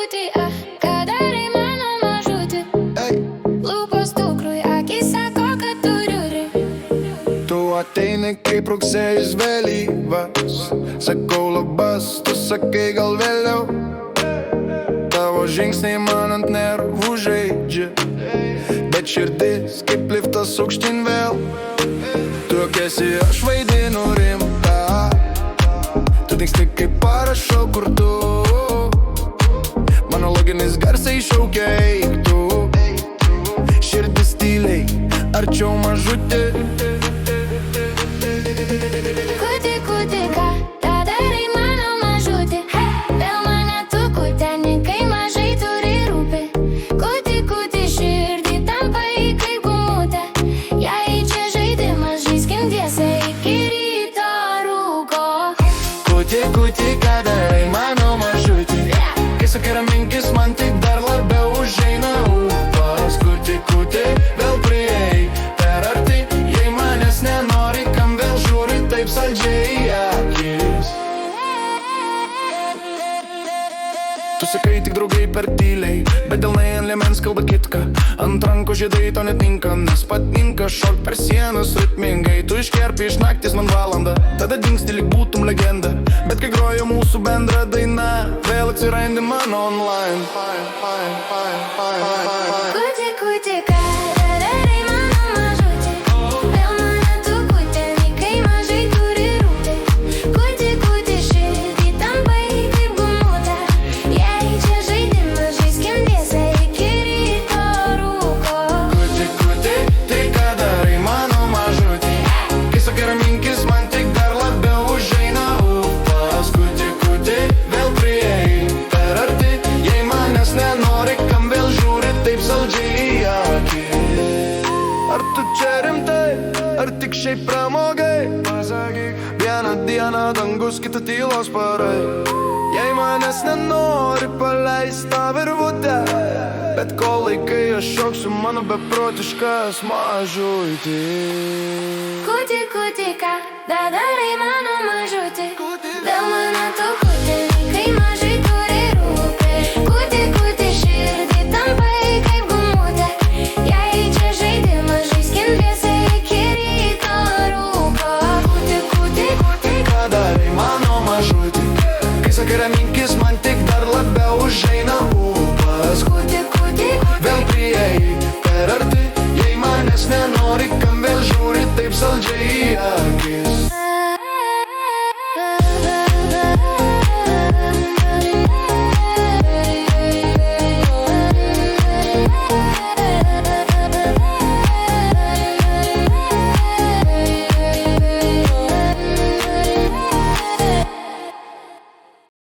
kuti, ką darai mano mažutį? Lūpos cukrui, akis sako, kad turiu. Tu ateini kaip rugsėjis vėlyvas, sakau labas, tu sakai gal vėliau. Tavo žingsniai man ant nervų žaidžia, bet širdis kaip liftas aukštyn vėl. Tu juokiesi, aš vaidinu rimtą, tu dingsti kaip parašau kur tu. Mano loginis garsai šaukia eik tu. Širdis tyliai, arčiau mažutė. Kuti, kuti, ką darai mano mažutį? Dėl mane tu kuteni, kai mažai turi rūpi. Kuti, kuti, širdį tampai kaip gumutė. Jei čia žaidimas, žaiskim tiesiai iki ryto rūko. Kuti, kuti, ką darai mano mažutį? Kai sakai raminkis, man tik dar labiau užeina ūpas. Kuti, kuti, vėl priei per arti, jei manęs nenori, kam vėl žiūri taip saldžiai į akis. Tu sakai tik draugai per tyliai, bet delnai ant liemens kalba kitką. Ant rankų žiedai to netinka, nes patinka šokt per sienas ritmingai. Tu iškerpi iš naktis man valandą, tada dingsti lyg būtum legenda. Bet kai groja mūsų bendra daina, vėl atsirandi mano online. Kuti, kuti, ką darai mano mažutį? Dėl mane tu kuteni, kai mažai turi rūpi. Kuti, kuti, širdį tampai kaip gumutė. Jei čia žaidimas, žaiskim tiesiai iki ryto rūko. Kuti, kuti, tai ką darai mano mažutį? Kai sakai raminkis, man tik dar labiau užeina ūpas. Kuti, kuti, vėl priei per arti, jei manęs nenori, kam vėl žiūri taip saldžiai į akis. Ar tu čia rimtai, ar tik šiaip pramogai? Pasakyk, vieną dieną dangus, kitą tylos parai. Jei manęs nenori, paleist tą virvutę, bet kol laikai aš šoksiu mano beprotiškas mažutį. Kuti, kuti, ką darai mano mažutį? Dėl mane tu